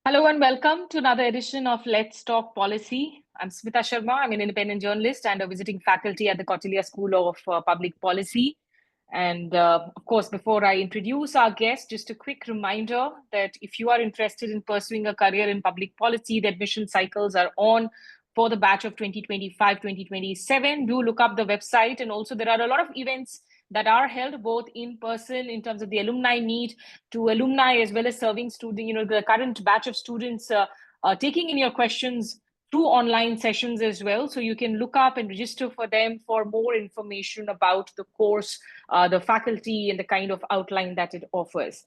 Hello and welcome to another edition of Let's Talk Policy. I'm Smita Sharma. I'm an independent journalist and a visiting faculty at the Kautilya School of Public Policy. And of course, before I introduce our guest, just a quick reminder that if you are interested in pursuing a career in public policy, the admission cycles are on for the batch of 2025-2027. Do look up the website. And also there are a lot of events that are held both in person in terms of the alumni meet to alumni as well as serving student, the current batch of students taking in your questions through online sessions as well. So you can look up and register for them for more information about the course, the faculty, and the kind of outline that it offers.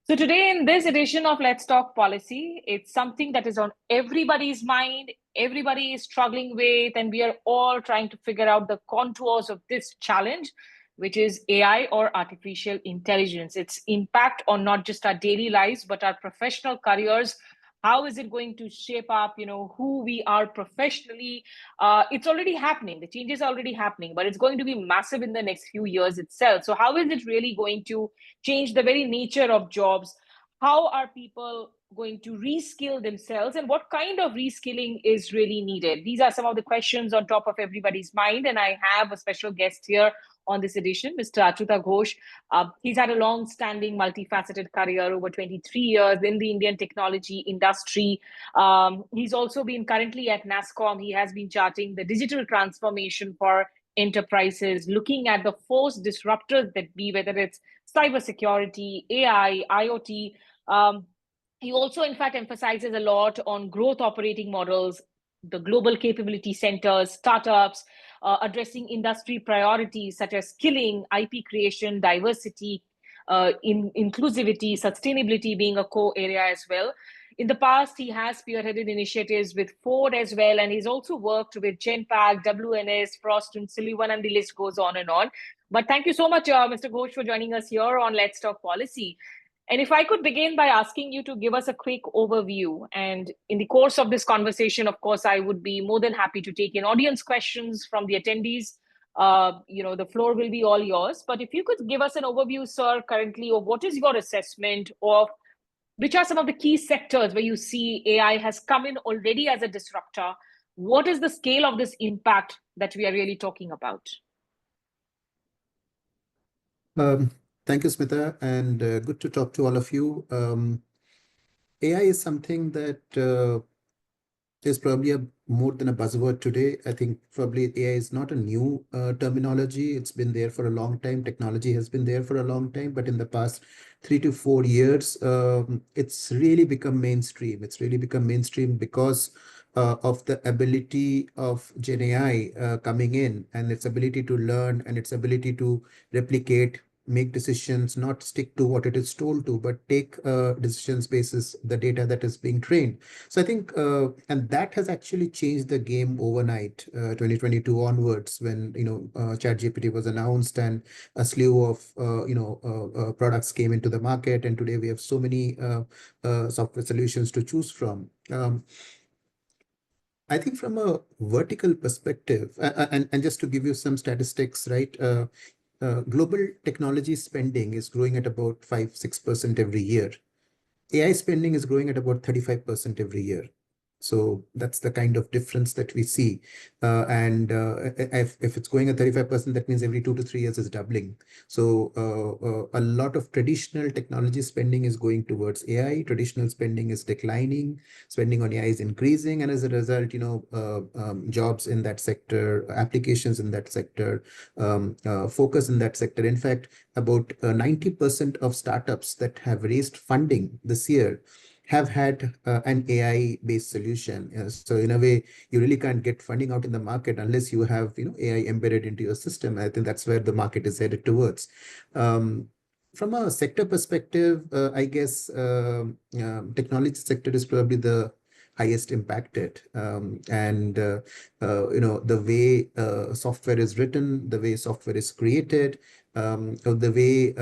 So today in this edition of Let's Talk Policy, it's something that is on everybody's mind, everybody is struggling with, and we are all trying to figure out the contours of this challenge, which is AI or artificial intelligence, its impact on not just our daily lives, but our professional careers. How is it going to shape up, who we are professionally? It's already happening. The changes are already happening, but it's going to be massive in the next few years itself. So how is it really going to change the very nature of jobs? How are people going to reskill themselves, and what kind of reskilling is really needed? These are some of the questions on top of everybody's mind. And I have a special guest here on this edition, Mr. Achyuta Ghosh. He's had a long-standing, multifaceted career over 23 years in the Indian technology industry. He's also been currently at Nasscom. He has been charting the digital transformation for enterprises, looking at the force disruptors that be, whether it's cybersecurity, AI, IoT. He also, in fact, emphasizes a lot on growth operating models, the global capability centers, startups, addressing industry priorities such as skilling, IP creation, diversity, inclusivity, sustainability being a core area as well. In the past, he has spearheaded initiatives with Ford as well, and he's also worked with Genpact, WNS, Frost and Sullivan, and the list goes on and on. But thank you so much, Mr. Ghosh, for joining us here on Let's Talk Policy. And if I could begin by asking you to give us a quick overview, and in the course of this conversation, of course, I would be more than happy to take in audience questions from the attendees. The floor will be all yours. But if you could give us an overview, sir, currently, of what is your assessment of which are some of the key sectors where you see AI has come in already as a disruptor? What is the scale of this impact that we are really talking about? Thank you, Smita, and good to talk to all of you. AI is something that is probably more than a buzzword today. I think probably AI is not a new terminology. It's been there for a long time. Technology has been there for a long time, but in the past 3 to 4 years, it's really become mainstream. It's really become mainstream because of the ability of Gen AI coming in, and its ability to learn and its ability to replicate, make decisions, not stick to what it is told to, but take decisions basis the data that is being trained. So I think, and that has actually changed the game overnight, 2022 onwards, when ChatGPT was announced and a slew of products came into the market, and today we have so many software solutions to choose from. I think from a vertical perspective, and just to give you some statistics, right? Global technology spending is growing at about 5-6% every year. AI spending is growing at about 35% every year. So that's the kind of difference that we see. And if it's going at 35%, that means every 2 to 3 years is doubling. So a lot of traditional technology spending is going towards AI. Traditional spending is declining. Spending on AI is increasing. And as a result, jobs in that sector, applications in that sector, focus in that sector. In fact, about 90% of startups that have raised funding this year have had an AI-based solution. So in a way, you really can't get funding out in the market unless you have AI embedded into your system. I think that's where the market is headed towards. From a sector perspective, I guess technology sector is probably the highest impacted. The way software is written, the way software is created, of the way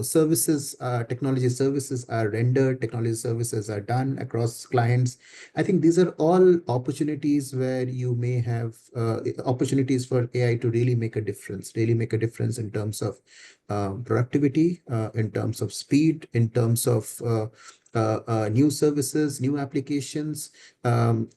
services, technology services are rendered, technology services are done across clients. I think these are all opportunities where you may have opportunities for AI to really make a difference in terms of productivity, in terms of speed, in terms of new services, new applications, and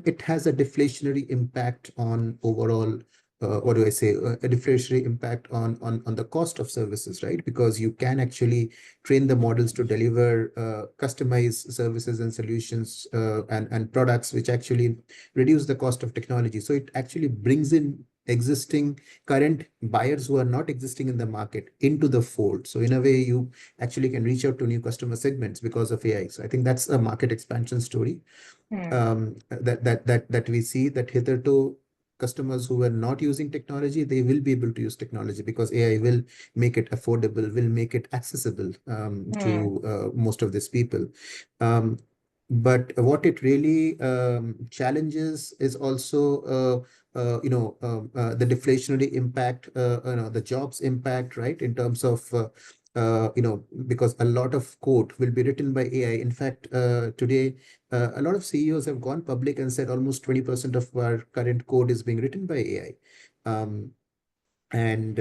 it has a deflationary impact on overall what do I say, a deflationary impact on the cost of services, right? Because you can actually train the models to deliver customized services and solutions and products which actually reduce the cost of technology. So it actually brings in existing current buyers who are not existing in the market into the fold. So in a way, you actually can reach out to new customer segments because of AI. So I think that's a market expansion story that we see, that hitherto customers who were not using technology, they will be able to use technology because AI will make it affordable, will make it accessible to most of these people. But what it really challenges is also the deflationary impact, the jobs impact, right? In terms of because a lot of code will be written by AI. In fact, today a lot of CEOs have gone public and said almost 20% of our current code is being written by AI. And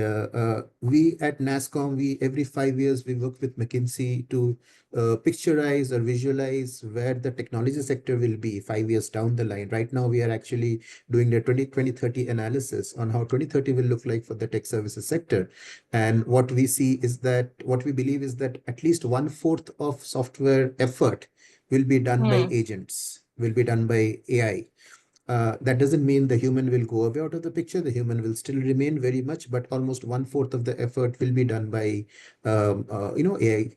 we at Nasscom, we every 5 years we work with McKinsey to picturize or visualize where the technology sector will be 5 years down the line. Right now, we are actually doing the 2030 analysis on how 2030 will look like for the tech services sector. And what we see is that, what we believe is that at least 1/4 of software effort will be done by agents, will be done by AI. That doesn't mean the human will go away out of the picture. The human will still remain very much, but almost 1/4 of the effort will be done by, AI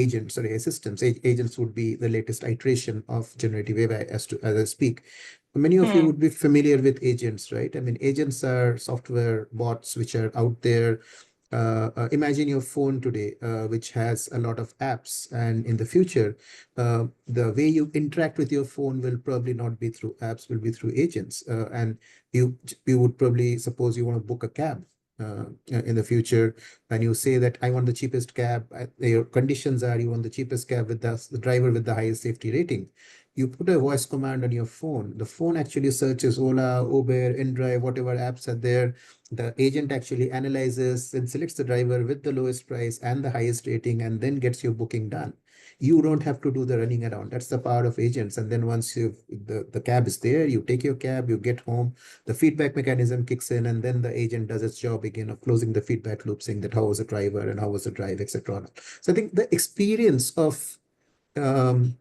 agents or AI systems. Agents would be the latest iteration of generative AI as I speak. Many of you would be familiar with agents, right? I mean, agents are software bots which are out there. Imagine your phone today, which has a lot of apps, and in the future, the way you interact with your phone will probably not be through apps, will be through agents. And you would probably, suppose you want to book a cab in the future, and you say that I want the cheapest cab. Your conditions are you want the cheapest cab with the driver with the highest safety rating. You put a voice command on your phone. The phone actually searches Ola, Uber, InDrive, whatever apps are there. The agent actually analyzes and selects the driver with the lowest price and the highest rating, and then gets your booking done. You don't have to do the running around. That's the power of agents. And then once the cab is there, you take your cab, you get home, the feedback mechanism kicks in, and then the agent does its job again of closing the feedback loop, saying that how was the driver and how was the drive, etc. So I think the experience um,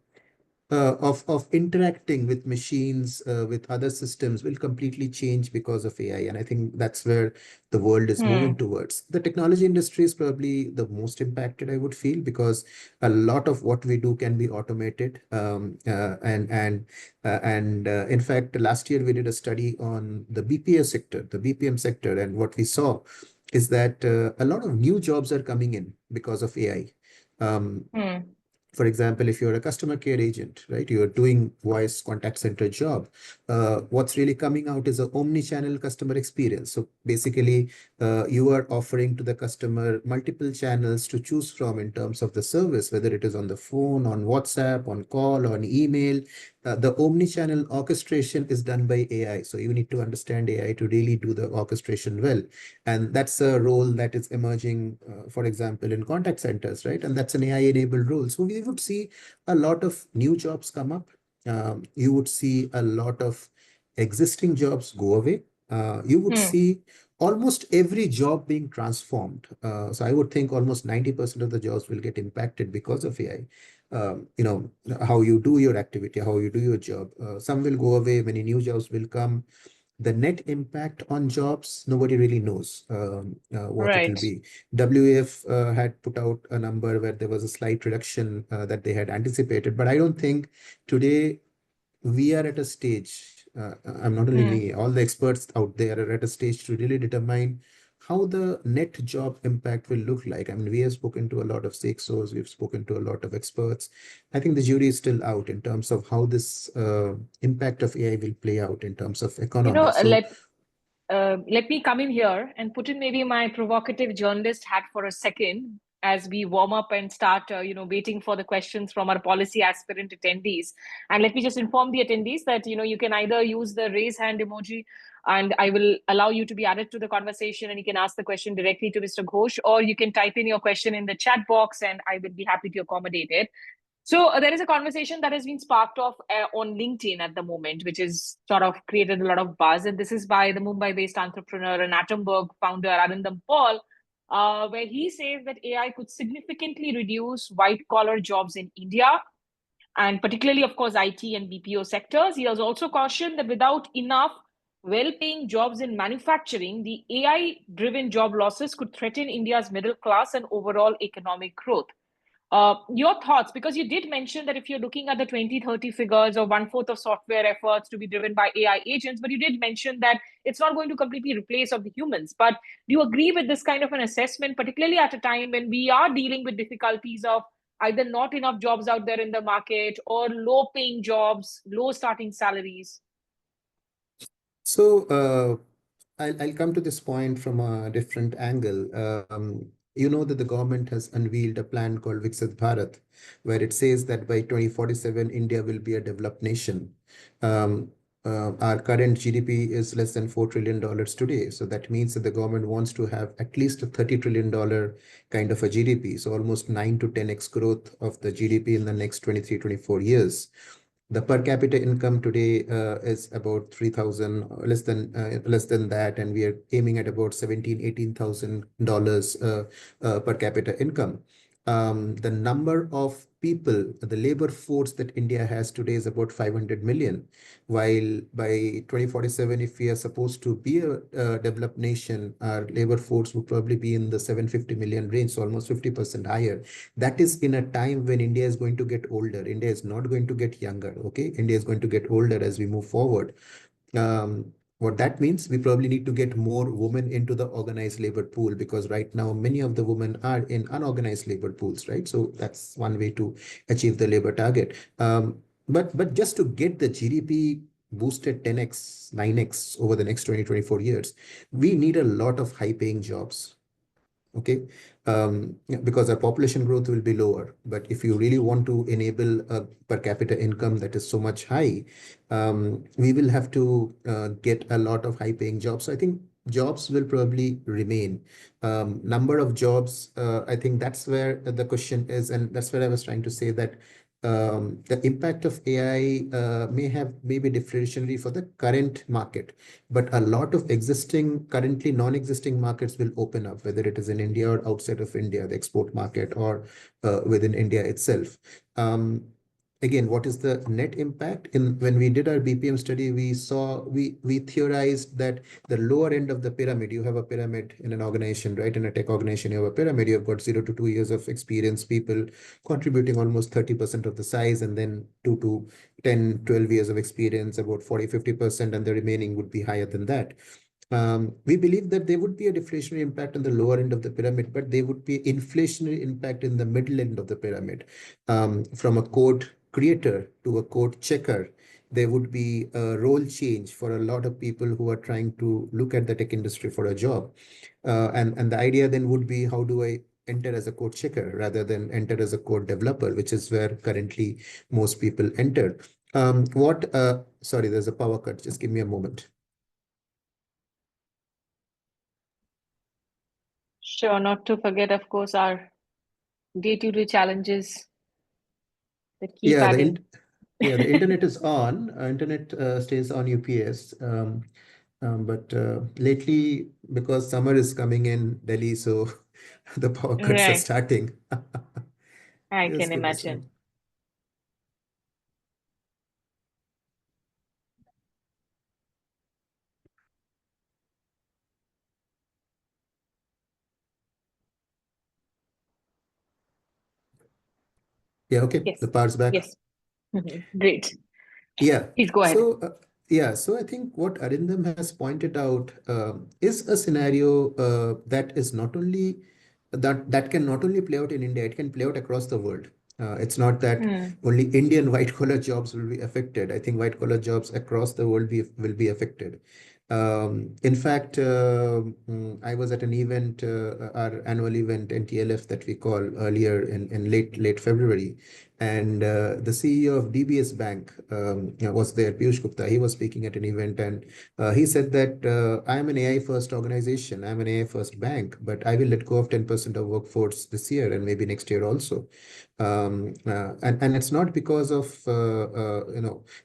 of interacting with machines, with other systems will completely change because of AI. And I think that's where the world is moving towards. The technology industry is probably the most impacted, I would feel, because a lot of what we do can be automated. And in fact, last year we did a study on the BPO sector, the BPM sector, and what we saw is that a lot of new jobs are coming in because of AI. Um, for example, if you're a customer care agent, right, you're doing voice contact center job, what's really coming out is an omni-channel customer experience. So basically, you are offering to the customer multiple channels to choose from in terms of the service, whether it is on the phone, on WhatsApp, on call, on email. The omni-channel orchestration is done by AI. So you need to understand AI to really do the orchestration well. And that's a role that is emerging, for example, in contact centers, right? And that's an AI-enabled role. So we would see a lot of new jobs come up. You would see a lot of existing jobs go away. You would see almost every job being transformed. So I would think almost 90% of the jobs will get impacted because of AI. How you do your activity, how you do your job. Some will go away, many new jobs will come. The net impact on jobs, nobody really knows what it will Right. be. WF had put out a number where there was a slight reduction that they had anticipated, but I don't think today we are at a stage, I'm not only me, all the experts out there are at a stage to really determine how the net job impact will look like. I mean, we have spoken to a lot of CXOs, we've spoken to a lot of experts. I think the jury is still out in terms of how this impact of AI will play out in terms of You economy. know, So, let let me come in here and put in maybe my provocative journalist hat for a second as we warm up and start, waiting for the questions from our policy aspirant attendees. And let me just inform the attendees that, you can either use the raise hand emoji and I will allow you to be added to the conversation and you can ask the question directly to Mr. Ghosh, or you can type in your question in the chat box and I will be happy to accommodate it. So there is a conversation that has been sparked off on LinkedIn at the moment, which is sort of created a lot of buzz. And this is by the Mumbai-based entrepreneur and Atomberg founder Arindam Paul, where he says that AI could significantly reduce white-collar jobs in India, and particularly, of course, IT and BPO sectors. He has also cautioned that without enough well-paying jobs in manufacturing, the AI-driven job losses could threaten India's middle class and overall economic growth. Your thoughts, because you did mention that if you're looking at the 2030 figures or 1/4 of software efforts to be driven by AI agents, but you did mention that it's not going to completely replace of the humans. But do you agree with this kind of an assessment, particularly at a time when we are dealing with difficulties of either not enough jobs out there in the market or low paying jobs, low starting salaries? So I'll come to this point from a different angle. You know that the government has unveiled a plan called Viksit Bharat, where it says that by 2047, India will be a developed nation. Our current GDP is less than $4 trillion today. So that means that the government wants to have at least a $30 trillion kind of a GDP. So almost 9 to 10x growth of the GDP in the next 23, 24 years. The per capita income today is about 3,000, less than that, and we are aiming at about 17, $18,000 per capita income. The number of people, the labor force that India has today is about 500 million, while by 2047, if we are supposed to be a developed nation, our labor force would probably be in the 750 million range, so almost 50% higher. That is in a time when India is going to get older. India is not going to get younger, okay? India is going to get older as we move forward. What that means, we probably need to get more women into the organized labor pool, because right now many of the women are in unorganized labor pools, right? So that's one way to achieve the labor target. But just to get the GDP boosted 10x, 9x over the next 20, 24 years, we need a lot of high paying jobs. Okay, yeah, because our population growth will be lower. But if you really want to enable a per capita income that is so much high, we will have to get a lot of high paying jobs. So I think jobs will probably remain. Number of jobs, I think that's where the question is. And that's where I was trying to say that the impact of AI may be differentially for the current market, but a lot of existing, currently non-existing markets will open up, whether it is in India or outside of India, the export market, or within India itself. Again, what is the net impact? When we did our BPM study, we theorized that the lower end of the pyramid, you have a pyramid in an organization, right? In a tech organization, you have a pyramid, you've got 0 to 2 years of experience, people contributing almost 30% of the size, and then 2 to 10, 12 years of experience, about 40, 50%, and the remaining would be higher than that. We believe that there would be a deflationary impact on the lower end of the pyramid, but there would be inflationary impact in the middle end of the pyramid. From a code creator to a code checker, there would be a role change for a lot of people who are trying to look at the tech industry for a job. And the idea then would be, how do I enter as a code checker rather than enter as a code developer, which is where currently most people enter. Sorry, there's a power cut. Just give me a moment. Sure, not to forget, of course, our day-to-day challenges that keep Yeah, adding. the internet is on. Internet stays on UPS. But lately, because summer is coming in Delhi, so the power cuts are Right, starting. I Just can give me some. imagine. Yeah, okay. The Yes, power's back. yes. Great. Yeah. Please go ahead. So I think what Arindam has pointed out is a scenario that is not only that can not only play out in India, it can play out across the world. It's not that Hmm. only Indian white collar jobs will be affected. I think white collar jobs across the world will be affected. In fact, I was at an event, our annual event, NTLF, that we call earlier in late February, and the CEO of DBS Bank was there, Piyush Gupta. He was speaking at an event, and he said that I am an AI first organization, I'm an AI first bank, but I will let go of 10% of workforce this year and maybe next year also. And it's not because of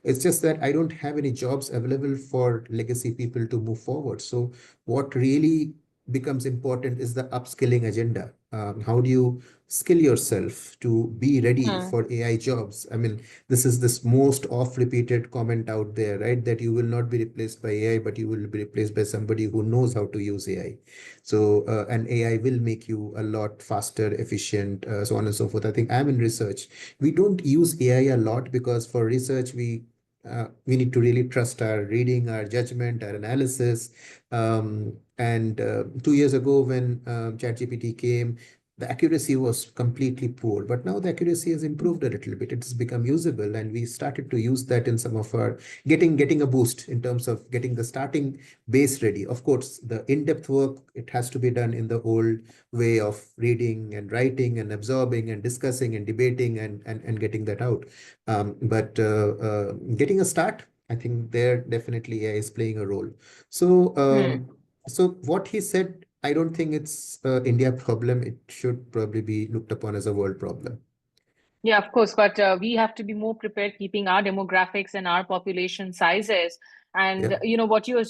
it's just that I don't have any jobs available for legacy people to move forward. So what really becomes important is the upskilling agenda. How do you skill yourself to be ready Hmm. for AI jobs? I mean, this most oft repeated comment out there, right? That you will not be replaced by AI, but you will be replaced by somebody who knows how to use AI. So, and AI will make you a lot faster, efficient, so on and so forth. I think I'm in research. We don't use AI a lot because for research, we need to really trust our reading, our judgment, our analysis. And 2 years ago, when ChatGPT came, the accuracy was completely poor. But now the accuracy has improved a little bit. It has become usable, and we started to use that in some of our getting a boost in terms of getting the starting base ready. Of course, the in-depth work, it has to be done in the old way of reading and writing and absorbing and discussing and debating and getting that out. But getting a start, I think there definitely AI is playing a role. So, Hmm. so what he said, I don't think it's a India problem. It should probably be looked upon as a world problem. Yeah, of course, but we have to be more prepared, keeping our demographics and our population sizes. Yeah. And what you're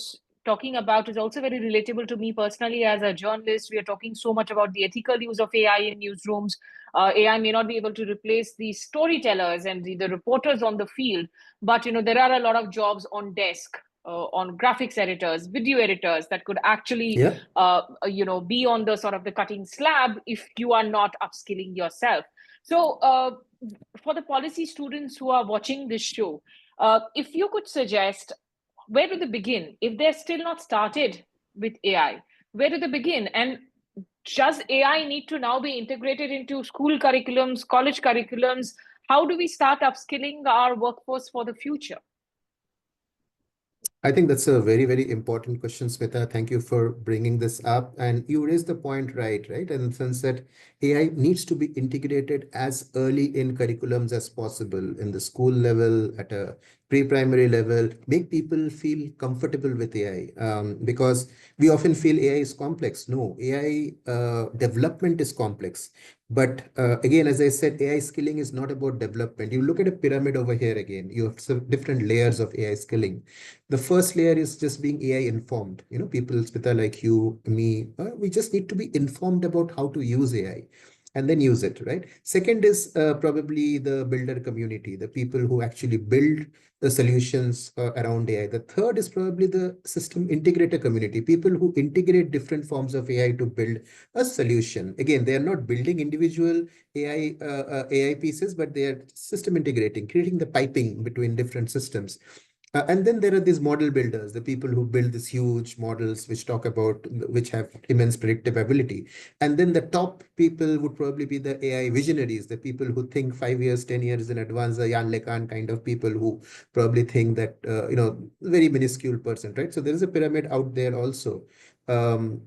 talking about is also very relatable to me personally as a journalist. We are talking so much about the ethical use of AI in newsrooms. AI may not be able to replace the storytellers and the reporters on the field, but there are a lot of jobs on desk. On graphics editors, video editors that could actually, Yeah. be on the sort of the cutting slab if you are not upskilling yourself. So, for the policy students who are watching this show, if you could suggest where do they begin if they're still not started with AI? Where do they begin? And does AI need to now be integrated into school curriculums, college curriculums? How do we start upskilling our workforce for the future? I think that's a very, very important question, Smita. Thank you for bringing this up. And you raised the point right? In the sense that AI needs to be integrated as early in curriculums as possible, in the school level, at a pre-primary level, make people feel comfortable with AI. Because we often feel AI is complex. No, AI development is complex. But again, as I said, AI skilling is not about development. You look at a pyramid over here again, you have some different layers of AI skilling. The first layer is just being AI informed. People, Smita, like you, me, we just need to be informed about how to use AI and then use it, right? Second is probably the builder community, the people who actually build the solutions around AI. The third is probably the system integrator community, people who integrate different forms of AI to build a solution. Again, they are not building individual AI pieces, but they are system integrating, creating the piping between different systems. And then there are these model builders, the people who build these huge models which have immense predictive ability. And then the top people would probably be the AI visionaries, the people who think 5 years, 10 years in advance, the Jan LeCun kind of people who probably think that, very minuscule person, right? So there is a pyramid out there also. Um,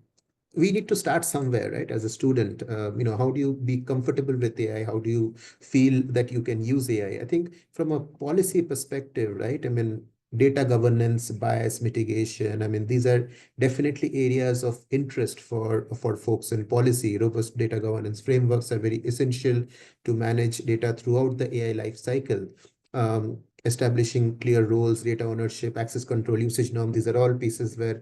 we need to start somewhere, right? As a student, how do you be comfortable with AI? How do you feel that you can use AI? I think from a policy perspective, right? I mean, data governance, bias mitigation. I mean, these are definitely areas of interest for folks in policy. Robust data governance frameworks are very essential to manage data throughout the AI life cycle. Establishing clear roles, data ownership, access control, usage norm. These are all pieces where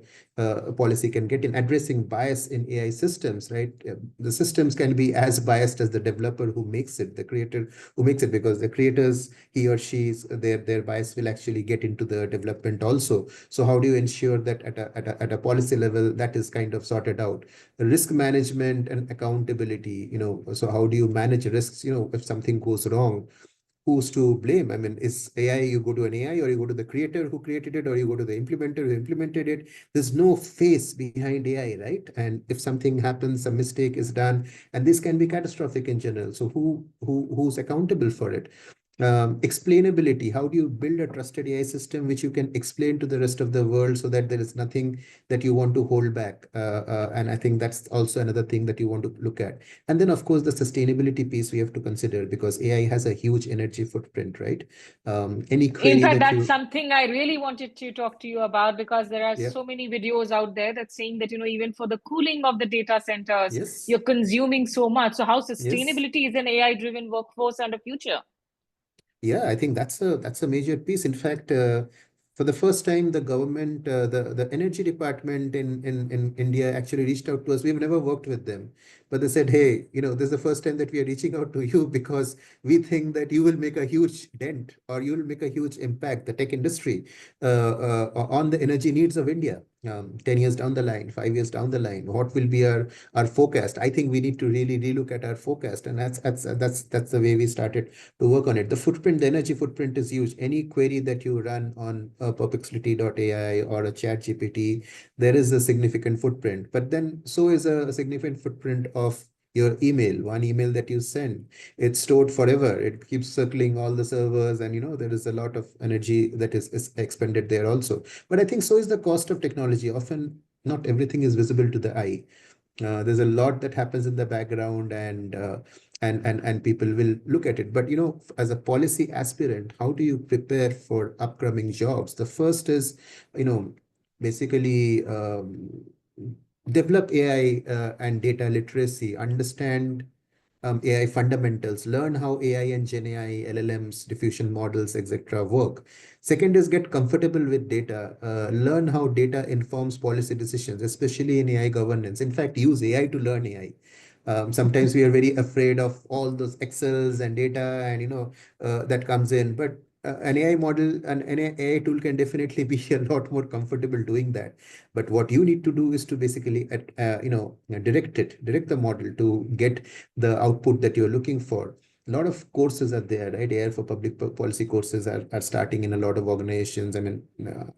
policy can get in. Addressing bias in AI systems, right? The systems can be as biased as the developer who makes it, the creator who makes it, because the creators, he or she's, their bias will actually get into the development also. So how do you ensure that at a policy level that is kind of sorted out? Risk management and accountability, so how do you manage risks? If something goes wrong, who's to blame? I mean, is AI, you go to an AI, or you go to the creator who created it, or you go to the implementer who implemented it. There's no face behind AI, right? And if something happens, a mistake is done, and this can be catastrophic in general. So who's accountable for it? Explainability. How do you build a trusted AI system which you can explain to the rest of the world so that there is nothing that you want to hold back? And I think that's also another thing that you want to look at. And then, of course, the sustainability piece we have to consider, because AI has a huge energy footprint, right? Any In query fact, that that's you, something I really wanted to talk to you about, because there are yeah, so many videos out there that saying that, even for the cooling of the data centers, yes, you're consuming so much. So how yes. sustainability is an AI-driven workforce and a future? Yeah, I think that's a major piece. In fact, for the first time, the government, the energy department in India actually reached out to us. We've never worked with them, but they said, "Hey, this is the first time that we are reaching out to you because we think that you will make a huge dent or you will make a huge impact, the tech industry, on the energy needs of India. 10 years down the line, 5 years down the line, what will be our forecast? I think we need to really relook at our forecast, and that's the way we started to work on it. The footprint, the energy footprint is huge. Any query that you run on perplexity.ai or a chat GPT, there is a significant footprint. But then so is a significant footprint of your email. One email that you send, it's stored forever. It keeps circling all the servers, and there is a lot of energy that is expended there also. But I think so is the cost of technology. Often not everything is visible to the eye. There's a lot that happens in the background, and people will look at it. But as a policy aspirant, how do you prepare for upcoming jobs? The first is, you know, basically develop AI and data literacy, understand AI fundamentals, learn how AI and Gen AI, LLMs, diffusion models, etc. work. Second is get comfortable with data, learn how data informs policy decisions, especially in AI governance. In fact, use AI to learn AI. Sometimes we are very afraid of all those Excels and data and that comes in, but an AI model and an AI tool can definitely be a lot more comfortable doing that. But what you need to do is to basically direct the model to get the output that you're looking for. A lot of courses are there, right? AI for public policy courses are starting in a lot of organizations. I mean,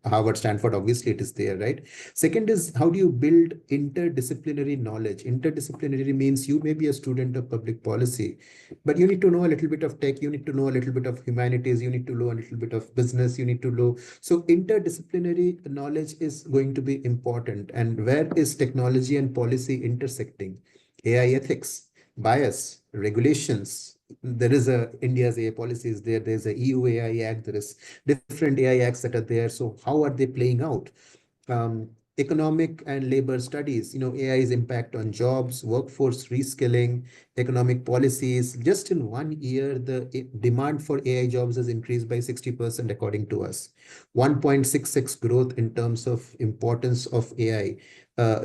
Harvard, Stanford, obviously it is there, right? Second is, how do you build interdisciplinary knowledge? Interdisciplinary means you may be a student of public policy, but you need to know a little bit of tech, you need to know a little bit of humanities, you need to know a little bit of business, you need to know. So interdisciplinary knowledge is going to be important. And where is technology and policy intersecting? AI ethics, bias, regulations. There is a India's AI policy is there. There's a EU AI Act. There is different AI acts that are there. So how are they playing out? Economic and labor studies, AI's impact on jobs, workforce reskilling, economic policies. Just in 1 year, the demand for AI jobs has increased by 60%, according to us. 1.66 growth in terms of importance of AI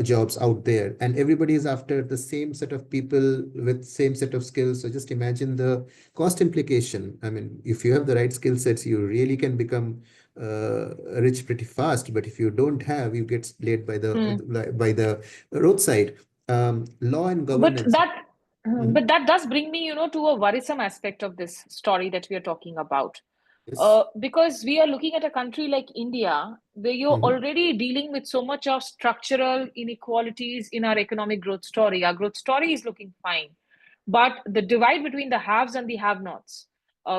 jobs out there. And everybody is after the same set of people with same set of skills. So just imagine the cost implication. I mean, if you have the right skill sets, you really can become rich pretty fast. But if you don't have, you get laid by the roadside. Law and But governance. that Mhm. but that does bring me, to a worrisome aspect of this story that we are talking about. Yes. Because we are looking at a country like India, where you're Mhm. already dealing with so much of structural inequalities in our economic growth story. Our growth story is looking fine, but the divide between the haves and the have-nots,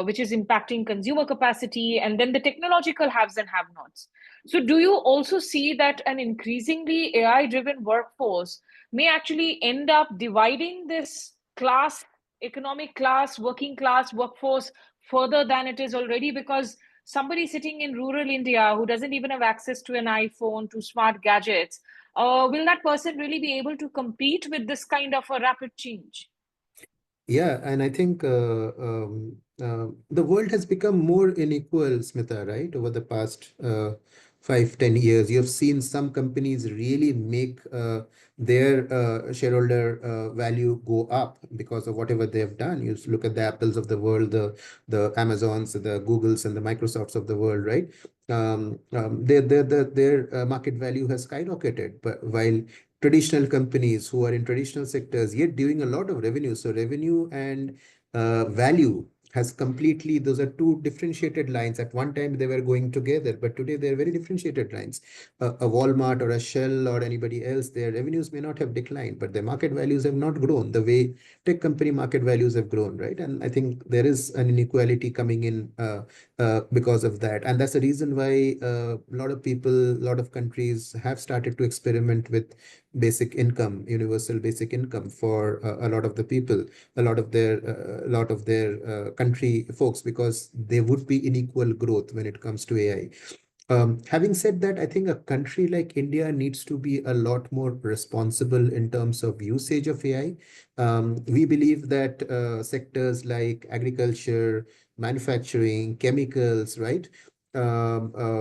which is impacting consumer capacity, and then the technological haves and have-nots. So, do you also see that an increasingly AI-driven workforce may actually end up dividing this class, economic class, working class workforce further than it is already? Because somebody sitting in rural India who doesn't even have access to an iPhone, to smart gadgets, will that person really be able to compete with this kind of a rapid change? Yeah, and I think the world has become more unequal, Smita, right? Over the past 5, 10 years, you have seen some companies really make their shareholder value go up because of whatever they have done. You look at the Apples of the world, the Amazons, the Googles, and the Microsofts of the world, right? Their market value has skyrocketed, but while traditional companies who are in traditional sectors yet doing a lot of revenue. So revenue and value has completely, those are two differentiated lines. At one time they were going together, but today they're very differentiated lines. A Walmart or a Shell or anybody else, their revenues may not have declined, but their market values have not grown the way tech company market values have grown, right? And I think there is an inequality coming in because of that. And that's the reason why a lot of people, a lot of countries have started to experiment with basic income, universal basic income for a lot of the people, a lot of their country folks, because there would be unequal growth when it comes to AI. Having said that, I think a country like India needs to be a lot more responsible in terms of usage of AI. We believe that sectors like agriculture, manufacturing, chemicals, right? Healthcare.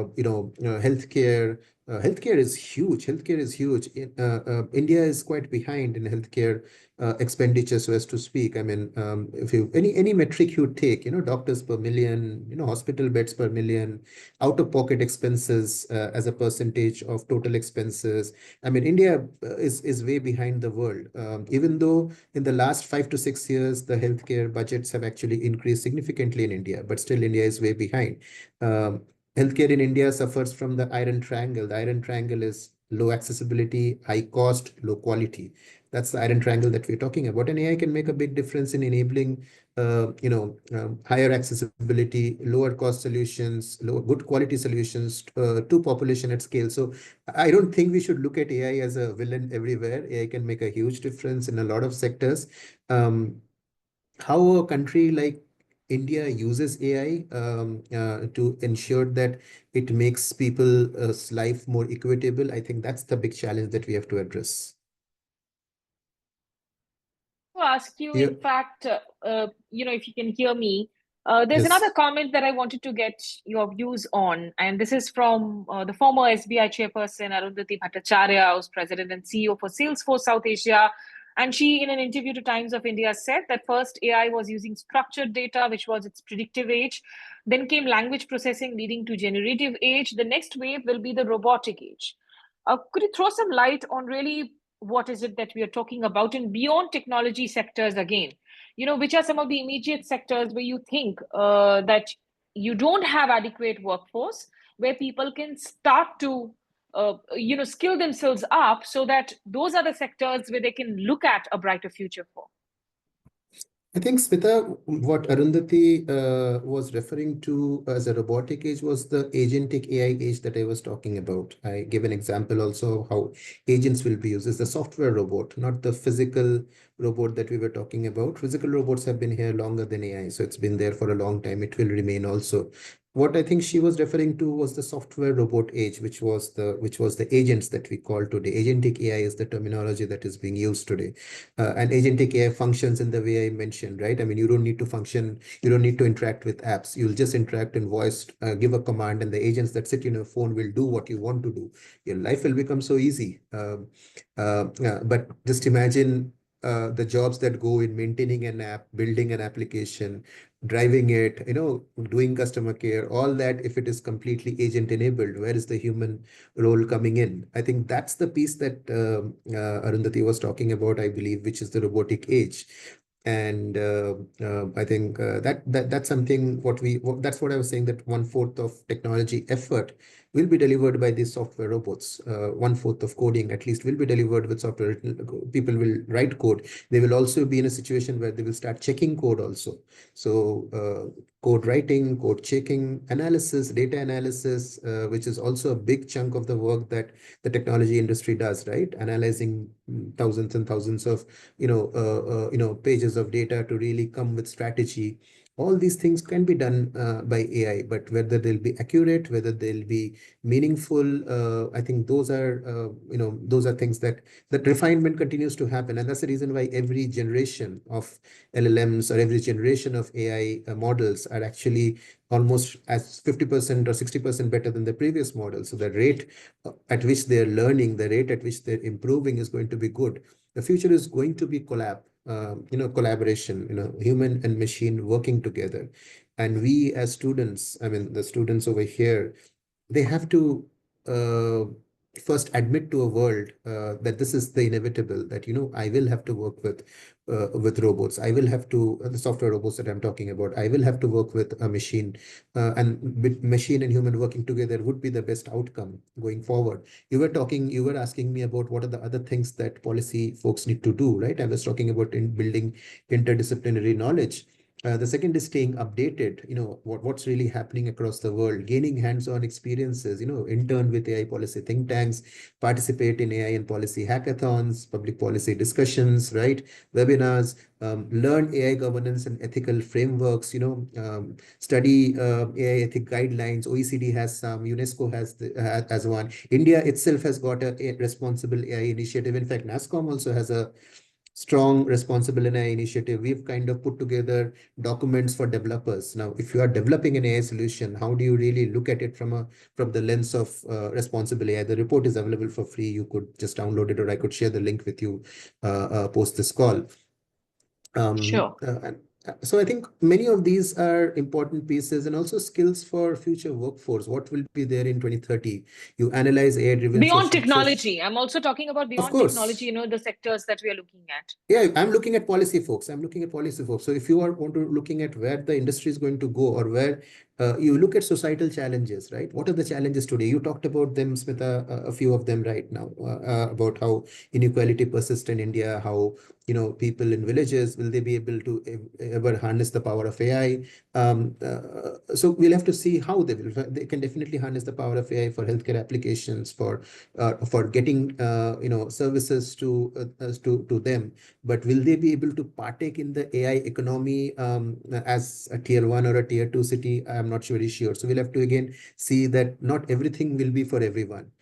Healthcare is huge. Healthcare is huge. India is quite behind in healthcare expenditure, so as to speak. I mean, if you any metric you take, doctors per million, hospital beds per million, out-of-pocket expenses as a percentage of total expenses. I mean, India is way behind the world. Even though in the last 5 to 6 years, the healthcare budgets have actually increased significantly in India, but still India is way behind. Um, Healthcare in India suffers from the iron triangle. The iron triangle is low accessibility, high cost, low quality. That's the iron triangle that we're talking about. And AI can make a big difference in enabling higher accessibility, lower cost solutions, good quality solutions to population at scale. So I don't think we should look at AI as a villain everywhere. AI can make a huge difference in a lot of sectors. Um, how a country like India uses AI to ensure that it makes people's life more equitable, I think that's the big challenge that we have to address. To ask you, Yeah. in fact, if you can hear me, there's another Yes. comment that I wanted to get your views on, and this is from the former SBI chairperson Arundhati Bhattacharya, who's president and CEO for Salesforce South Asia. And she, in an interview to Times of India, said that first AI was using structured data, which was its predictive age. Then came language processing, leading to generative age. The next wave will be the robotic age. Could you throw some light on really what is it that we are talking about, and beyond technology sectors again, which are some of the immediate sectors where you think that you don't have adequate workforce, where people can start to skill themselves up, so that those are the sectors where they can look at a brighter future for. I think, Smita, what Arundhati was referring to as a robotic age was the agentic AI age that I was talking about. I gave an example also of how agents will be used. It's the software robot, not the physical robot that we were talking about. Physical robots have been here longer than AI, so it's been there for a long time. It will remain also. What I think she was referring to was the software robot age, which was the agents that we call today. Agentic AI is the terminology that is being used today. And agentic AI functions in the way I mentioned, right? I mean, you don't need to function, you don't need to interact with apps. You'll just interact in voice, give a command, and the agents that sit in your phone will do what you want to do. Your life will become so easy. But just imagine the jobs that go in maintaining an app, building an application, driving it, doing customer care, all that, if it is completely agent enabled, where is the human role coming in? I think that's the piece that Arundhati was talking about, I believe, which is the robotic age. And I think that's something that's what I was saying, that 1/4 of technology effort will be delivered by these software robots. 1/4 of coding at least will be delivered with software. People will write code. They will also be in a situation where they will start checking code also. So code writing, code checking, analysis, data analysis, which is also a big chunk of the work that the technology industry does, right? Analyzing thousands and thousands of pages of data to really come with strategy. All these things can be done by AI, but whether they'll be accurate, whether they'll be meaningful, I think those are things that refinement continues to happen. And that's the reason why every generation of LLMs or every generation of AI models are actually almost as 50% or 60% better than the previous model. So the rate at which they're learning, the rate at which they're improving is going to be good. The future is going to be collaboration, human and machine working together. And we as students, I mean, the students over here, they have to uh, first admit to a world that this is the inevitable, that I will have to work with with robots. I will have to, the software robots that I'm talking about, I will have to work with a machine, and with machine and human working together would be the best outcome going forward. You were asking me about what are the other things that policy folks need to do, right? I was talking about in building interdisciplinary knowledge. The second is staying updated, what's really happening across the world, gaining hands-on experiences, intern with AI policy think tanks, participate in AI and policy hackathons, public policy discussions, right? Webinars, learn AI governance and ethical frameworks, study AI ethic guidelines. OECD has some, UNESCO has one. India itself has got a responsible AI initiative. In fact, Nasscom also has a strong responsible AI initiative. We've kind of put together documents for developers. Now, if you are developing an AI solution, how do you really look at it from the lens of responsible AI? The report is available for free. You could just download it, or I could share the link with you post this call. Sure. So I think many of these are important pieces, and also skills for future workforce. What will be there in 2030? You analyze AI-driven Beyond social. technology, I'm also talking about Of beyond technology, course. the sectors that we are looking at. Yeah, I'm looking at policy folks. I'm looking at policy folks. So if you are want to looking at where the industry is going to go, or where you look at societal challenges, right? What are the challenges today? You talked about them, Smita, a few of them right now, about how inequality persists in India, how, people in villages, will they be able to ever harness the power of AI? So we'll have to see how they will. They can definitely harness the power of AI for healthcare applications, for getting, services to them. But will they be able to partake in the AI economy as a tier one or a tier two city? I'm not very sure. So we'll have to again see that not everything will be for everyone.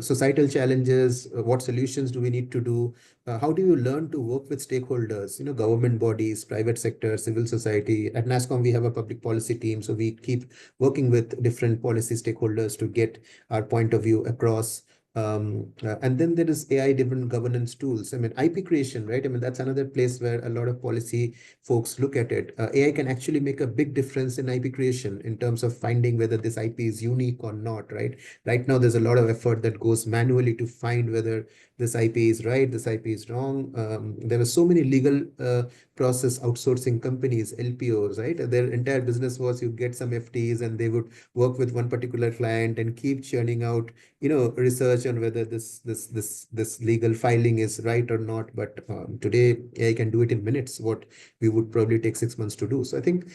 Societal challenges, what solutions do we need to do? How do you learn to work with stakeholders, government bodies, private sector, civil society? At Nasscom, we have a public policy team. So we keep working with different policy stakeholders to get our point of view across. And then there is AI-driven governance tools. I mean, IP creation, right? I mean, that's another place where a lot of policy folks look at it. AI can actually make a big difference in IP creation in terms of finding whether this IP is unique or not, right? Right now, there's a lot of effort that goes manually to find whether this IP is right, this IP is wrong. There were so many legal process outsourcing companies, LPOs, right? Their entire business was you get some FTs and they would work with one particular client and keep churning out, research on whether this legal filing is right or not. But today, AI can do it in minutes, what we would probably take 6 months to do. So I think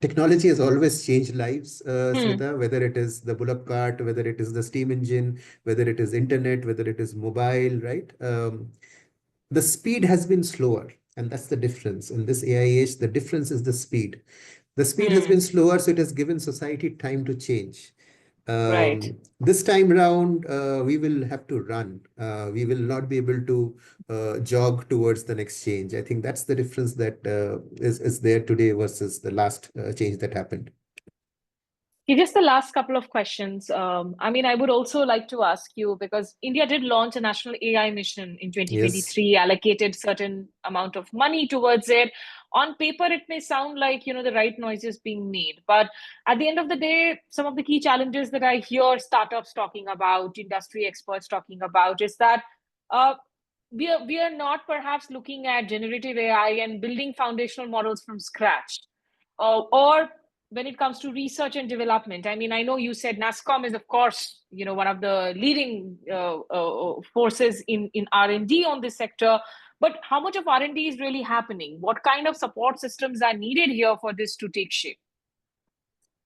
technology has always changed lives, Smita, whether it is the bullock cart, whether it is the steam engine, whether it is internet, whether it is mobile, right? The speed has been slower, and that's the difference. In this AI age, the difference is the speed. The speed has been slower, so it has given society time to change. Right. This time round, we will have to run. We will not be able to jog towards the next change. I think that's the difference that is there today versus the last change that happened. Okay, just the last couple of questions. I mean, I would also like to ask you, because India did launch a national AI mission in Yes. 2023, allocated certain amount of money towards it. On paper, it may sound like, the right noises being made. But at the end of the day, some of the key challenges that I hear startups talking about, industry experts talking about, is that uh, we are not perhaps looking at generative AI and building foundational models from scratch. Or when it comes to research and development, I mean, I know you said Nasscom is, of course, one of the leading forces in R&D on this sector. But how much of R&D is really happening? What kind of support systems are needed here for this to take shape?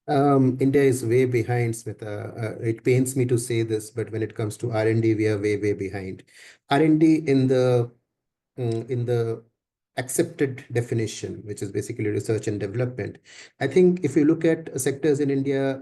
India is way behind, Smita. It pains me to say this, but when it comes to R&D, we are way, way behind. R&D in the accepted definition, which is basically research and development. I think if you look at sectors in India,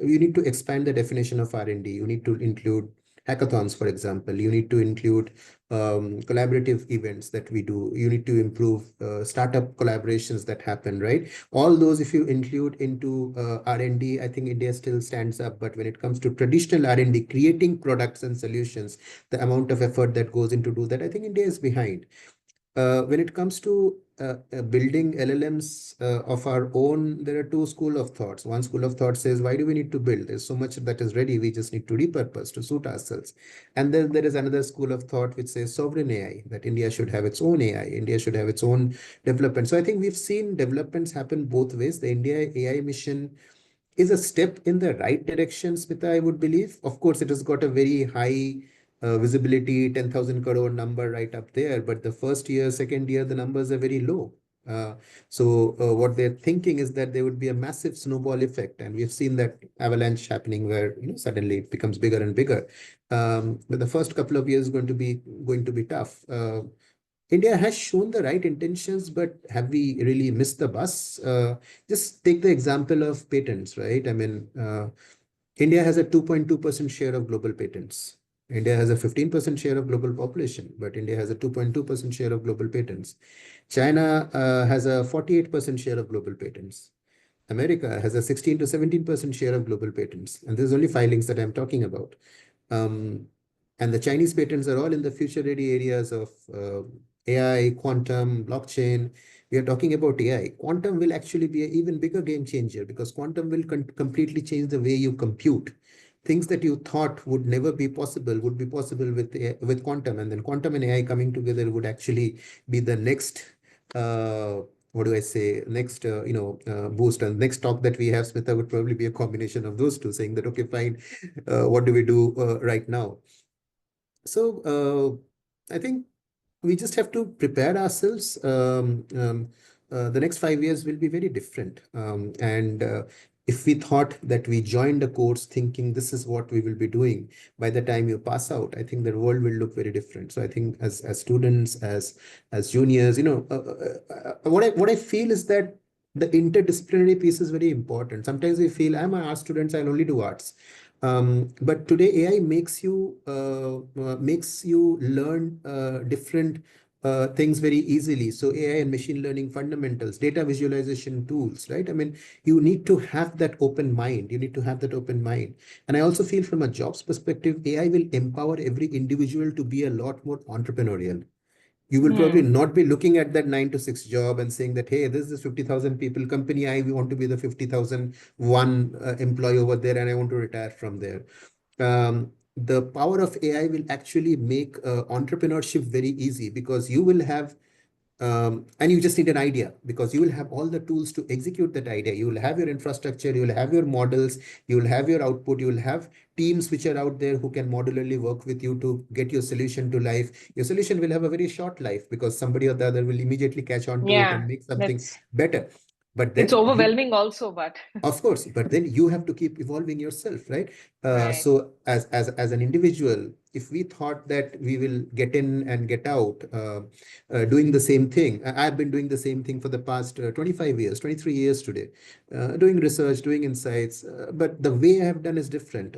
you need to expand the definition of R&D. You need to include hackathons, for example. You need to include collaborative events that we do. You need to improve startup collaborations that happen, right? All those, if you include into R&D, I think India still stands up. But when it comes to traditional R&D, creating products and solutions, the amount of effort that goes into do that, I think India is behind. When it comes to building LLMs of our own, there are two school of thoughts. One school of thought says, why do we need to build? There's so much that is ready. We just need to repurpose to suit ourselves. And then there is another school of thought which says sovereign AI, that India should have its own AI. India should have its own development. So I think we've seen developments happen both ways. The India AI mission is a step in the right direction, Smita, I would believe. Of course, it has got a very high visibility, 10,000 crore number right up there. But the first year, second year, the numbers are very low. What they're thinking is that there would be a massive snowball effect. And we've seen that avalanche happening where, suddenly it becomes bigger and bigger. But the first couple of years going to be tough. India has shown the right intentions, but have we really missed the bus? Just take the example of patents, right? I mean, India has a 2.2% share of global patents. India has a 15% share of global population, but India has a 2.2% share of global patents. China has a 48% share of global patents. America has a 16 to 17% share of global patents. And there's only filings that I'm talking about. Um, and the Chinese patents are all in the future ready areas of AI, quantum, blockchain. We are talking about AI. Quantum will actually be an even bigger game changer because quantum will completely change the way you compute. Things that you thought would never be possible would be possible with quantum, and then quantum and AI coming together would actually be the next what do I say, next, boost. And next talk that we have, Smita, would probably be a combination of those two, saying that, okay, fine, what do we do right now? So I think we just have to prepare ourselves. The next 5 years will be very different. And if we thought that we joined a course thinking this is what we will be doing, by the time you pass out, I think the world will look very different. So I think as students, as juniors, what I feel is that the interdisciplinary piece is very important. Sometimes we feel I'm an art student, I'll only do arts. But today AI makes you learn different things very easily. So AI and machine learning fundamentals, data visualization tools, right? I mean, you need to have that open mind. You need to have that open mind. And I also feel from a jobs perspective, AI will empower every individual to be a lot more entrepreneurial. You will probably Hmm. not be looking at that 9 to 6 job and saying that, hey, this is 50,000 people company. I want to be the 50,001 employee over there and I want to retire from there. The power of AI will actually make entrepreneurship very easy because you will have and you just need an idea because you will have all the tools to execute that idea. You will have your infrastructure, you will have your models, you will have your output, you will have teams which are out there who can modularly work with you to get your solution to life. Your solution will have a very short life because somebody or the other will immediately catch on to it and Yeah, make something that's better. But it's then you overwhelming also, but of course, but then you have to keep evolving yourself, right? right. So as an individual, if we thought that we will get in and get out doing the same thing, I've been doing the same thing for the past 25 years, 23 years today, doing research, doing insights, but the way I have done is different.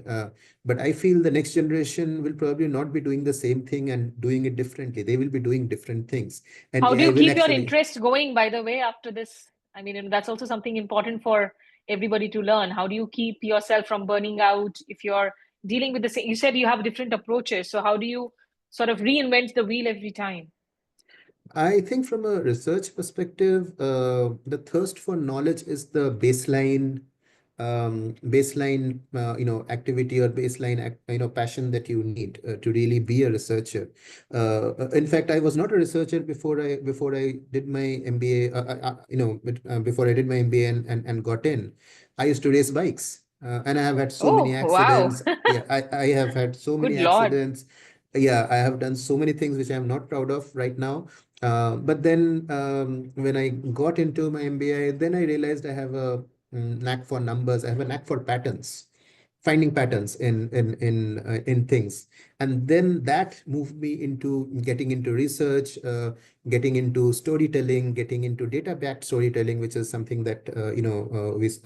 But I feel the next generation will probably not be doing the same thing and doing it differently. They will be doing different things, and How do AI you will keep your actually. interest going, by the way, after this? I mean, that's also something important for everybody to learn. How do you keep yourself from burning out if you're dealing with the same? You said you have different approaches. So how do you sort of reinvent the wheel every time? I think from a research perspective, the thirst for knowledge is the activity or baseline, passion that you need to really be a researcher. In fact, I was not a researcher before I did my MBA. Before I did my MBA and got in, I used to race bikes, and I have had so many Oh, wow. accidents. Yeah, I have had so many Good Lord. accidents. Yeah, I have done so many things which I'm not proud of right now. But then when I got into my MBA, then I realized I have a knack for numbers. I have a knack for patterns, finding patterns in things, and then that moved me into getting into research, getting into storytelling, getting into data-backed storytelling, which is something that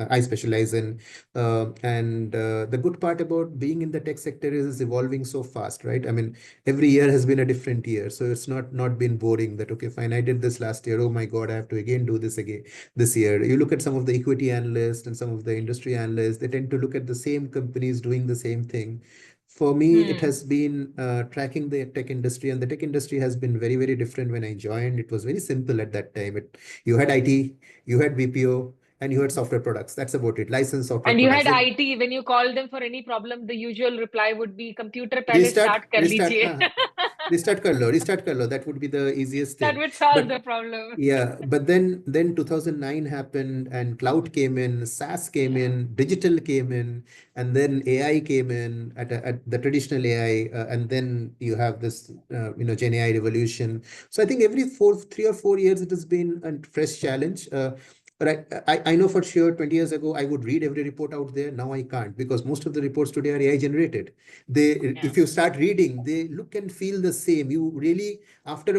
I specialize in. And the good part about being in the tech sector is it's evolving so fast, right? I mean, every year has been a different year, so it's not been boring that, okay, fine, I did this last year, oh my god, I have to again do this again this year. You look at some of the equity analysts and some of the industry analysts, they tend to look at the same companies doing the same thing For me, it has been tracking the tech industry, and the tech industry has been very, very different when I joined. It was very simple at that time. You had IT, you had BPO, and you had software products. That's about it. Licensed software And you products. had Then IT, when you called them for any problem, the usual reply would be computer pehle restart, start kar restart, lijiye. restart kar lo. That would be the easiest That thing. would solve But the problem. yeah, but then 2009 happened and cloud came in, SaaS came Yeah. in, digital came in, and then AI came in at the traditional AI, and then you have this Gen AI revolution. So I think every 3 or 4 years it has been a fresh challenge. I know for sure 20 years ago I would read every report out there. Now I can't because most of the reports today are AI generated. Yeah. If you start reading, they look and feel the same. You really after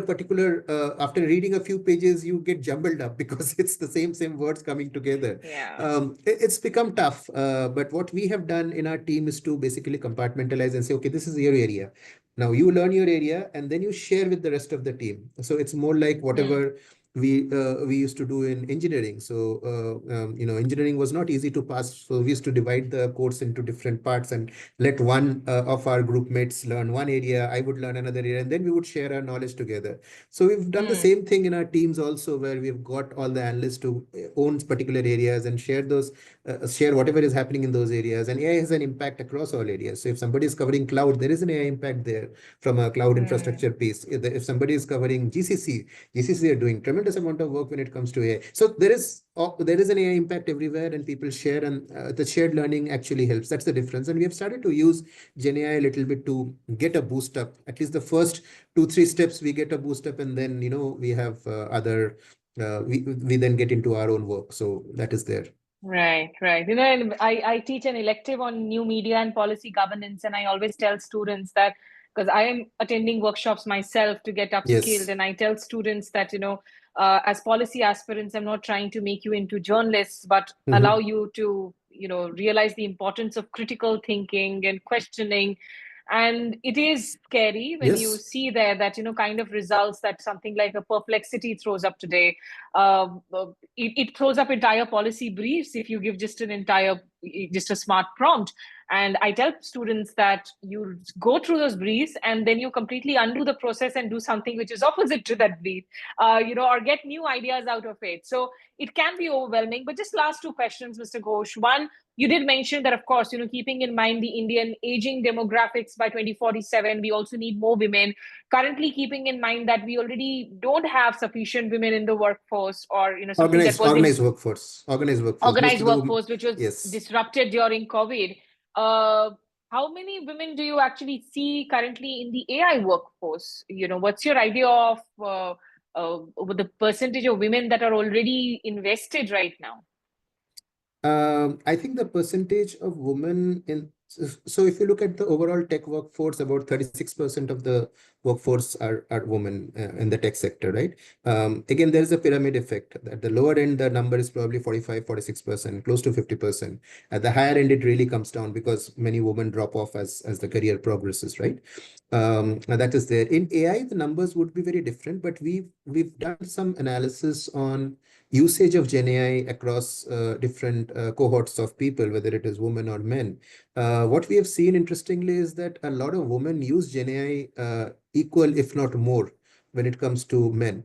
reading a few pages you get jumbled up because it's the same words coming together. Yeah. It's become tough, but what we have done in our team is to basically compartmentalize and say, okay, this is your area. Now you learn your area and then you share with the rest of the team. So it's more like whatever we used to do in engineering. So engineering was not easy to pass, so we used to divide the course into different parts and let one of our group mates learn one area, I would learn another area, and then we would share our knowledge together. So we've done the same thing in our teams also, where we've got all the analysts to own particular areas and share whatever is happening in those areas. And AI has an impact across all areas. So if somebody is covering cloud, there is an AI impact there from a cloud infrastructure piece. If somebody is covering GCC are doing tremendous amount of work when it comes to AI. So there is an AI impact everywhere, and people share, and the shared learning actually helps. That's the difference. And we have started to use Gen AI a little bit to get a boost up. At least the first 2-3 steps we get a boost up, and then we have other. We then get into our own work. So that is there. Right, right. And I teach an elective on new media and policy governance, and I always tell students that because I am attending workshops myself to get upskilled, Yes. and I tell students that, as policy aspirants, I'm not trying to make you into journalists, but allow Mm-hmm. you to, realize the importance of critical thinking and questioning. And it is scary when you Yes. see there that, kind of results that something like a perplexity throws up today. It throws up entire policy briefs if you give just a smart prompt. And I tell students that you go through those briefs and then you completely undo the process and do something which is opposite to that brief, or get new ideas out of it. So it can be overwhelming. But just last two questions, Mr. Ghosh. One, you did mention that, of course, keeping in mind the Indian aging demographics by 2047, we also need more women. Currently, keeping in mind that we already don't have sufficient women in the workforce, or something that was in Organized workforce. Most organized of the women. workforce, which was Yes. disrupted during COVID. Uh, how many women do you actually see currently in the AI workforce? What's your idea of the percentage of women that are already invested right now? I think the percentage of women so if you look at the overall tech workforce, about 36% of the workforce are women in the tech sector, right? Again, there is a pyramid effect. At the lower end, the number is probably 45-46%, close to 50%. At the higher end, it really comes down because many women drop off as the career progresses, right? That is there. In AI, the numbers would be very different, but we've done some analysis on usage of Gen AI across different cohorts of people, whether it is women or men. What we have seen interestingly is that a lot of women use Gen AI equal, if not more, when it comes to men.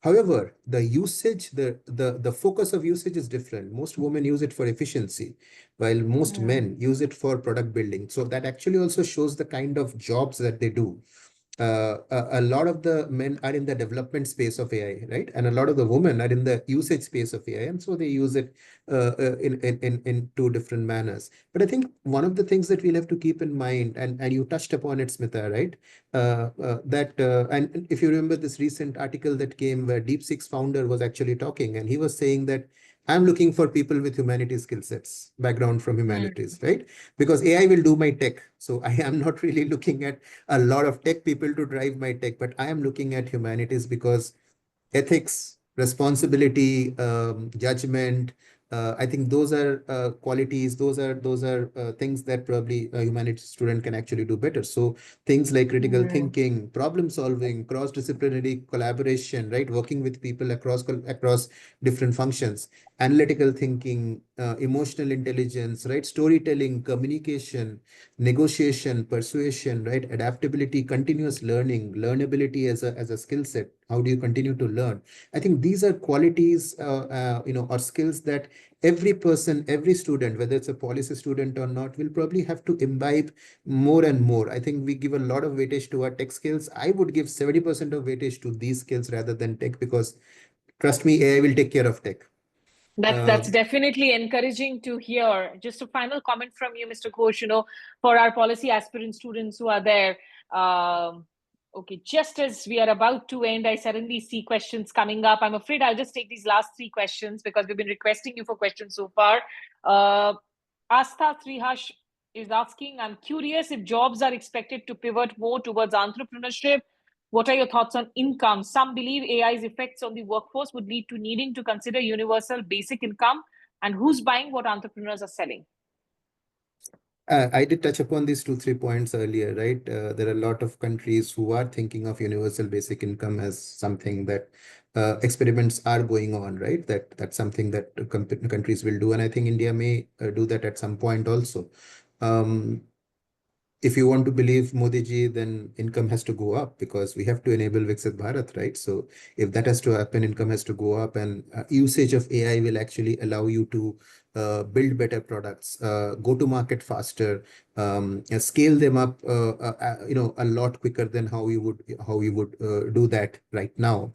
However, the usage, the focus of usage is different. Most women use it for efficiency, while most men use it for product building. So that actually also shows the kind of jobs that they do. A lot of the men are in the development space of AI, right? And a lot of the women are in the usage space of AI, and so they use it in two different manners. But I think one of the things that we'll have to keep in mind, and you touched upon it, Smita, right? And if you remember this recent article that came where DeepSeek's founder was actually talking, and he was saying that I'm looking for people with humanities skill sets, background from humanities, right? Because AI will do my tech. So I am not really looking at a lot of tech people to drive my tech, but I am looking at humanities because ethics, responsibility, judgment, I think those are qualities, those are things that probably a humanities student can actually do better. So things like critical thinking, problem solving, cross-disciplinary collaboration, right? Working with people across different functions, analytical thinking, emotional intelligence, right? Storytelling, communication, negotiation, persuasion, right? Adaptability, continuous learning, learnability as a skill set. How do you continue to learn? I think these are qualities, or skills that every person, every student, whether it's a policy student or not, will probably have to imbibe more and more. I think we give a lot of weightage to our tech skills. I would give 70% of weightage to these skills rather than tech, because trust me, AI will take care of tech. That's definitely encouraging to hear. Just a final comment from you, Mr. Ghosh, for our policy aspirant students who are there. Okay, just as we are about to end, I suddenly see questions coming up. I'm afraid I'll just take these last three questions because we've been requesting you for questions so far. Astha Trihash is asking, I'm curious if jobs are expected to pivot more towards entrepreneurship. What are your thoughts on income? Some believe AI's effects on the workforce would lead to needing to consider universal basic income, and who's buying what entrepreneurs are selling. I did touch upon these 2, 3 points earlier, right? There are a lot of countries who are thinking of universal basic income as something that experiments are going on, right? That's something that countries will do, and I think India may do that at some point also. Um, if you want to believe Modi ji, then income has to go up because we have to enable Viksit Bharat, right? So if that has to happen, income has to go up, and usage of AI will actually allow you to build better products, go to market faster, scale them up, a lot quicker than how you would do that right now.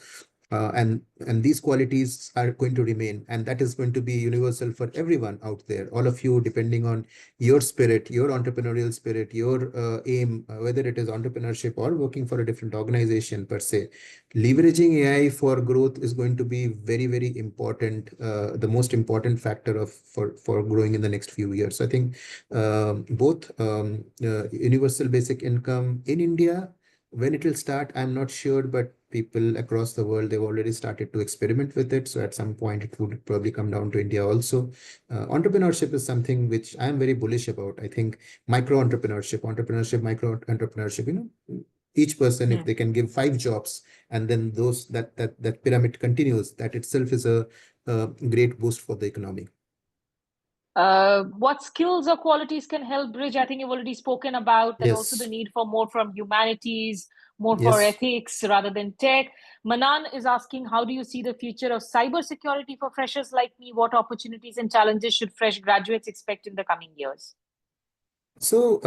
And these qualities are going to remain, and that is going to be universal for everyone out there, all of you, depending on your spirit, your entrepreneurial spirit, your aim, whether it is entrepreneurship or working for a different organization per se. Leveraging AI for growth is going to be very, very important, the most important factor for growing in the next few years. So I think both universal basic income in India, when it will start, I'm not sure, but people across the world, they've already started to experiment with it. So at some point, it would probably come down to India also. Entrepreneurship is something which I'm very bullish about. I think micro entrepreneurship, each person, if they can give 5 jobs, and then that pyramid continues, that itself is a great boost for the economy. What skills or qualities can help bridge? I think you've already spoken about that. Also, the Yes. need for more from humanities, more for Yes. ethics rather than tech. Manan is asking, how do you see the future of cybersecurity for freshers like me? What opportunities and challenges should fresh graduates expect in the coming years? So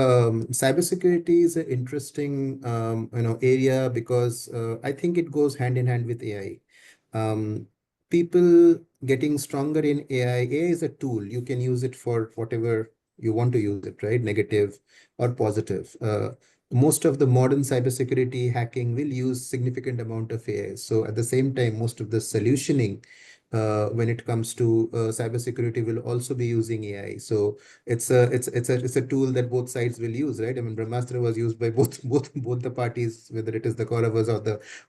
cybersecurity is an interesting area because I think it goes hand in hand with AI. People getting stronger in AI. AI is a tool. You can use it for whatever you want to use it, right? Negative or positive. Most of the modern cybersecurity hacking will use significant amount of AI. So at the same time, most of the solutioning when it comes to cybersecurity will also be using AI. So it's a tool that both sides will use, right? I mean, Brahmastra was used by both the parties, whether it is the Kauravas or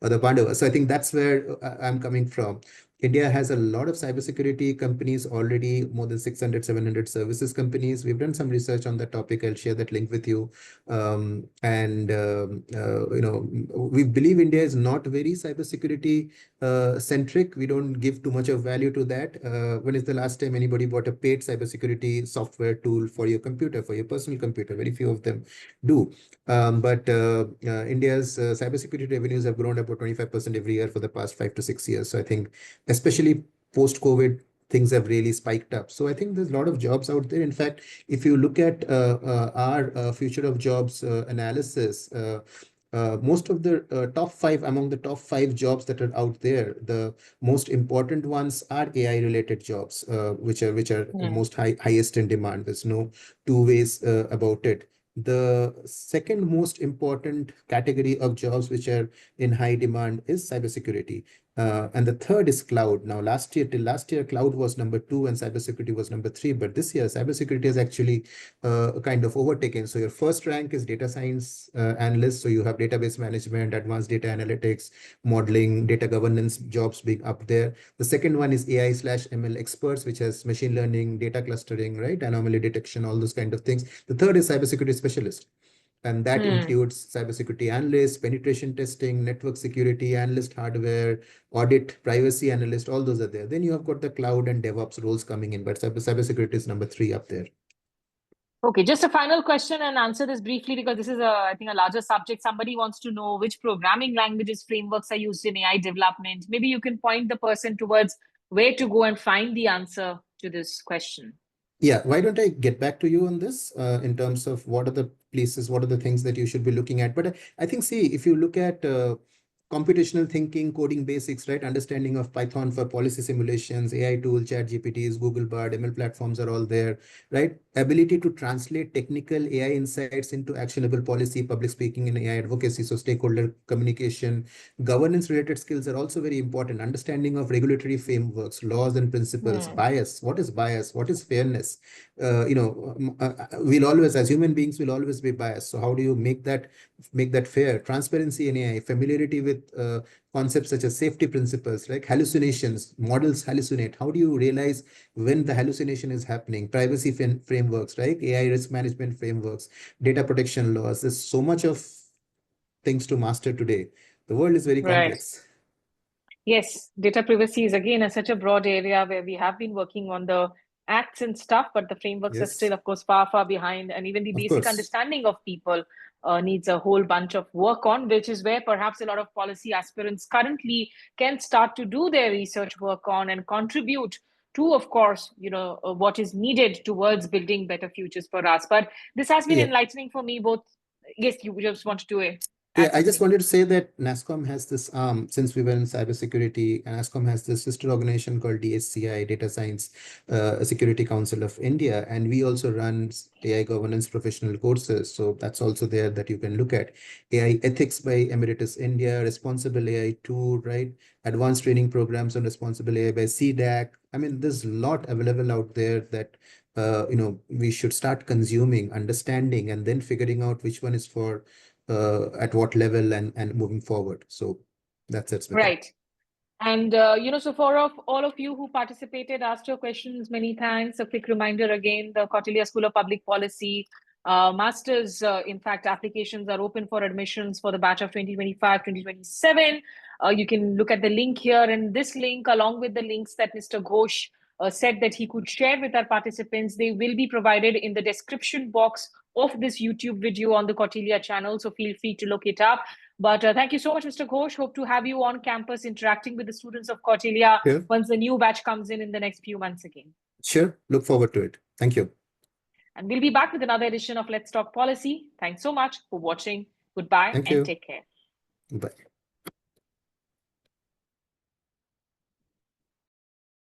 the Pandavas. So I think that's where I'm coming from. India has a lot of cybersecurity companies already, more than 600, 700 services companies. We've done some research on that topic. I'll share that link with you. We believe India is not very cybersecurity centric. We don't give too much of value to that. When is the last time anybody bought a paid cybersecurity software tool for your computer, for your personal computer? Very few of them do. But India's cybersecurity revenues have grown about 25% every year for the past 5 to 6 years. So I think, especially post-COVID, things have really spiked up. So I think there's a lot of jobs out there. In fact, if you look at our future of jobs analysis, most of the among the top five jobs that are out there, the most important ones are AI related jobs, which are highest in demand. There's no two ways about it. The second most important category of jobs which are in high demand is cybersecurity. And the third is cloud. Now, till last year, cloud was number 2 and cybersecurity was number 3. But this year, cybersecurity is actually kind of overtaken. So your first rank is data science analyst. So you have database management, advanced data analytics, modeling, data governance jobs being up there. The second one is AI/ML experts, which has machine learning, data clustering, right? Anomaly detection, all those kind of things. The third is cybersecurity specialist. And that includes cybersecurity analyst, penetration testing, network security analyst, hardware, audit, privacy analyst, all those are there. Then you have got the cloud and DevOps roles coming in, but cybersecurity is number 3 up there. Okay, just a final question and answer this briefly because this is, I think, a larger subject. Somebody wants to know which programming languages, frameworks are used in AI development. Maybe you can point the person towards where to go and find the answer to this question. Yeah, why don't I get back to you on this in terms of what are the places, what are the things that you should be looking at? But I think, see, if you look at computational thinking, coding basics, right? Understanding of Python for policy simulations, AI tool, chat GPTs, Google Bard, ML platforms are all there, right? Ability to translate technical AI insights into actionable policy, public speaking and AI advocacy. So stakeholder communication, governance related skills are also very important. Understanding of regulatory frameworks, laws and principles, bias. What is bias? What is fairness? We'll always, as human beings, will always be biased. So how do you make that fair? Transparency in AI, familiarity with concepts such as safety principles, like hallucinations, models hallucinate. How do you realize when the hallucination is happening? Privacy frameworks, right? AI risk management frameworks, data protection laws. There's so much of things to master today. The world is very complex. Yes, data privacy is again such a broad area where we have been working on the acts and stuff, but the frameworks are still, of course, far, far behind. And even the basic understanding of people needs a whole bunch of work on, which is where perhaps a lot of policy aspirants currently can start to do their research work on and contribute to, of course, what is needed towards building better futures for us. But this has been enlightening for me both. Yes, you just wanted to Yeah, I just wanted to say that Nasscom has this arm, since we were in cybersecurity, Nasscom has this sister organization called DSCI, Data Science Security Council of India, and we also run AI governance professional courses. So that's also there that you can look at. AI ethics by Emeritus India, responsible AI tool, right? Advanced training programs on responsible AI by CDAC. I mean, there's a lot available out there that we should start consuming, understanding, and then figuring out which one is for at what level and moving forward. So that's it, Smita. Right. And, so for all of you who participated, asked your questions, many thanks. A quick reminder again, the Kautilya School of Public Policy Masters, in fact, applications are open for admissions for the batch of 2025-2027. You can look at the link here, and this link, along with the links that Mr. Ghosh said that he could share with our participants, they will be provided in the description box of this YouTube video on the Kautilya channel. So feel free to look it up. But thank you so much, Mr. Ghosh. Hope to have you on campus interacting with the students of Kautilya once the new batch comes in the next few months again. Sure. Look forward to it. Thank you. And we'll be back with another edition of Let's Talk Policy. Thanks so much for watching. Goodbye and take care. Bye.